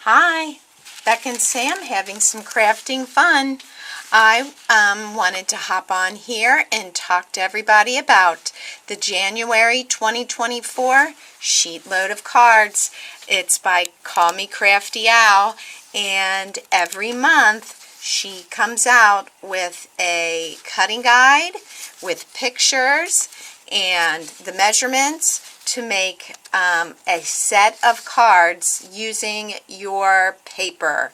Hi, Beck and Sam having some crafting fun. I wanted to hop on here and talk to everybody about the January 2024 sheet load of cards. It's by Call Me Crafty Owl, and every month she comes out with a cutting guide with pictures and the measurements to make a set of cards using your paper.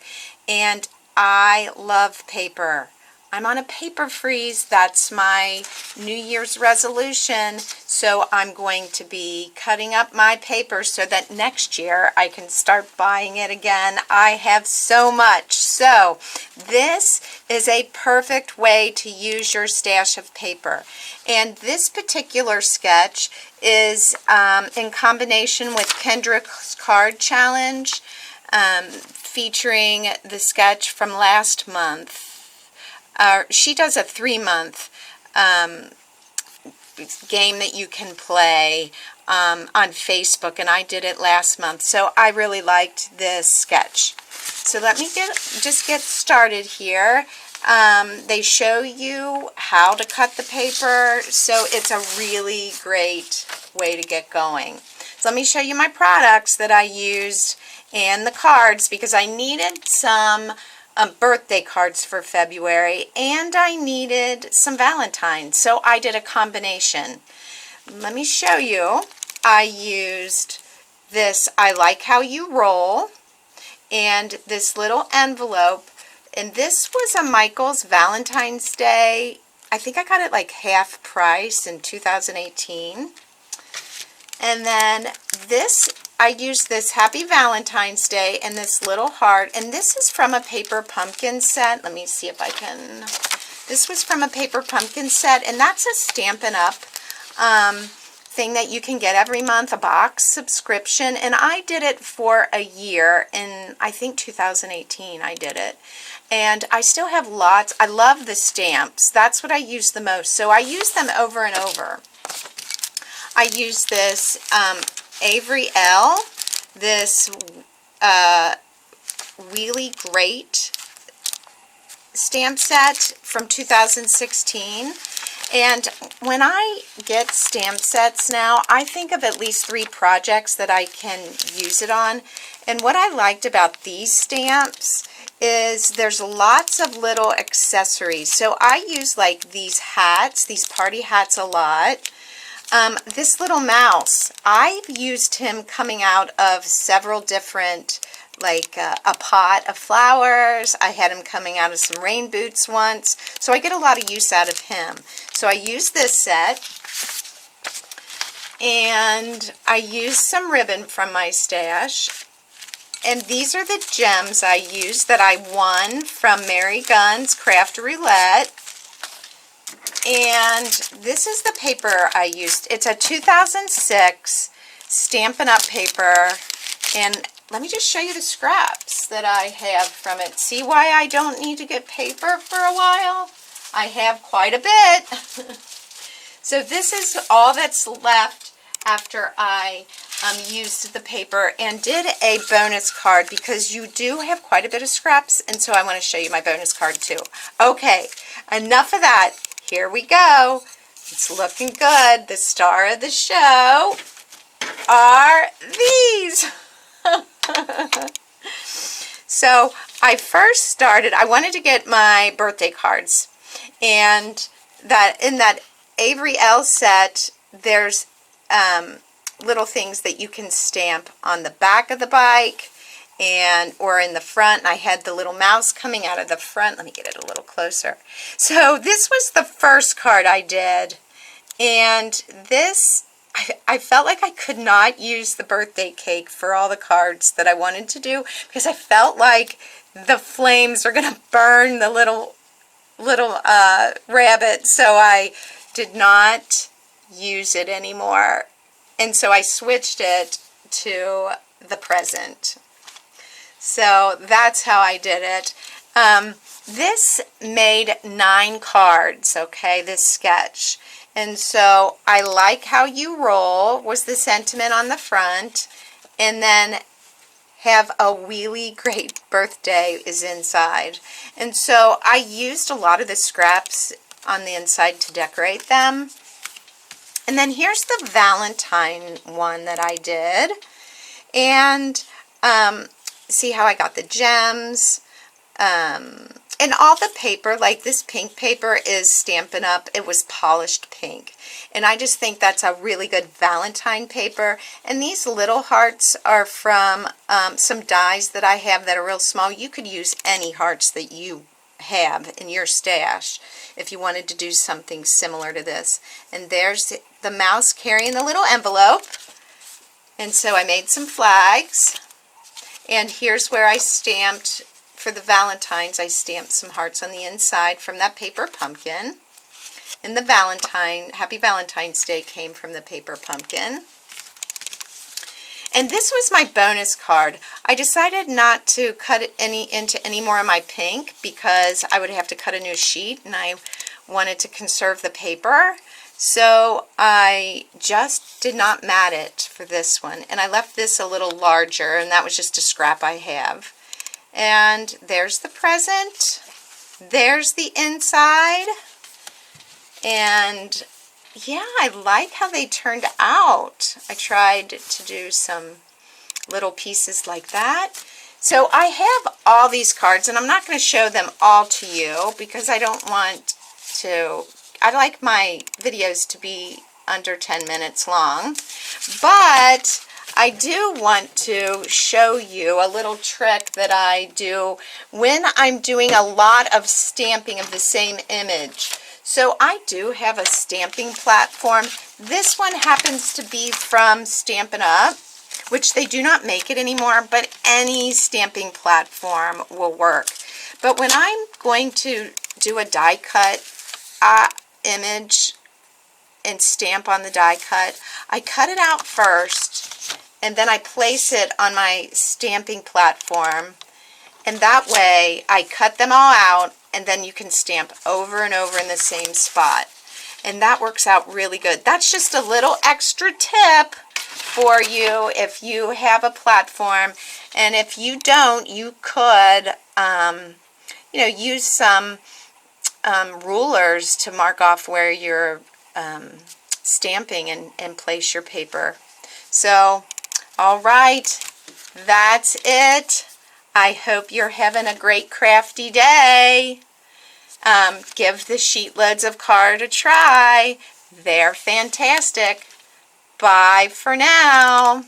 And I love paper. I'm on a paper freeze. That's my New Year's resolution. So I'm going to be cutting up my paper so that next year I can start buying it again. I have so much. So this is a perfect way to use your stash of paper. And this particular sketch is in combination with Kendra's card challenge, featuring the sketch from last month. She does a 3-month game that you can play on Facebook, and I did it last month, so I really liked this sketch. So let me just get started here. They show you how to cut the paper, so it's a really great way to get going. So let me show you my products that I used and the cards, because I needed some birthday cards for February, and I needed some valentines, so I did a combination. Let me show you. I used this I Like How You Roll and this little envelope, and this was a Michael's Valentine's Day. I think I got it like half price in 2018. And then this, I used this Happy Valentine's Day and this little heart, and this is from a paper pumpkin set. Let me see if I can. This was from a paper pumpkin set, and that's a Stampin' Up! Thing that you can get every month, a box subscription, and I did it for a year in, I think, 2018 I did it. And I still have lots. I love the stamps. That's what I use the most, so I use them over and over. I use this Avery Elle, this Wheelie GREAT stamp set from 2016. And when I get stamp sets now, I think of at least 3 projects that I can use it on. And what I liked about these stamps is there's lots of little accessories. So I use like these hats, these party hats a lot. This little mouse, I've used him coming out of several different, like a pot of flowers. I had him coming out of some rain boots once. So I get a lot of use out of him. So I used this set, and I used some ribbon from my stash. And these are the gems I used that I won from Mary Gunn's Craft Roulette. And this is the paper I used. It's a 2006 Stampin' Up! Paper. And let me just show you the scraps that I have from it. See why I don't need to get paper for a while? I have quite a bit. So this is all that's left after I used the paper and did a bonus card, because you do have quite a bit of scraps, and so I want to show you my bonus card too. Okay, enough of that. Here we go. It's looking good. The star of the show are these. So I first started, I wanted to get my birthday cards, and that in that Avery Elle set, there's little things that you can stamp on the back of the bike or in the front. I had the little mouse coming out of the front. Let me get it a little closer. So this was the first card I did, and this, I felt like I could not use the birthday cake for all the cards that I wanted to do, because I felt like the flames are going to burn the little rabbit, so I did not use it anymore. And so I switched it to the present. So that's how I did it. This made 9 cards, okay, this sketch. And so I Like How You Roll was the sentiment on the front. And then have a Wheelie GREAT birthday is inside. And so I used a lot of the scraps on the inside to decorate them. And then here's the Valentine one that I did. And see how I got the gems. And all the paper, like this pink paper is Stampin' Up. It was polished pink. And I just think that's a really good Valentine paper. And these little hearts are from some dies that I have that are real small. You could use any hearts that you have in your stash if you wanted to do something similar to this. And there's the mouse carrying the little envelope. And so I made some flags. And here's where I stamped, for the Valentines, I stamped some hearts on the inside from that paper pumpkin. And the Happy Valentine's Day came from the paper pumpkin. And this was my bonus card. I decided not to cut it into any more of my pink because I would have to cut a new sheet and I wanted to conserve the paper. So I just did not mat it for this one. And I left this a little larger, and that was just a scrap I have. And there's the present. There's the inside. And yeah, I like how they turned out. I tried to do some little pieces like that. So I have all these cards, and I'm not going to show them all to you because I don't want to. I like my videos to be under 10 minutes long, but I do want to show you a little trick that I do when I'm doing a lot of stamping of the same image. So I do have a stamping platform. This one happens to be from Stampin' Up, which they do not make it anymore, but any stamping platform will work. But when I'm going to do a die cut image and stamp on the die cut, I cut it out first and then I place it on my stamping platform, and that way I cut them all out and then you can stamp over and over in the same spot, and that works out really good. That's just a little extra tip for you if you have a platform, and if you don't, you could use some rulers to mark off where you're stamping and place your paper. So, all right, that's it. I hope you're having a great crafty day. Give the sheet loads of card a try. They're fantastic. Bye for now.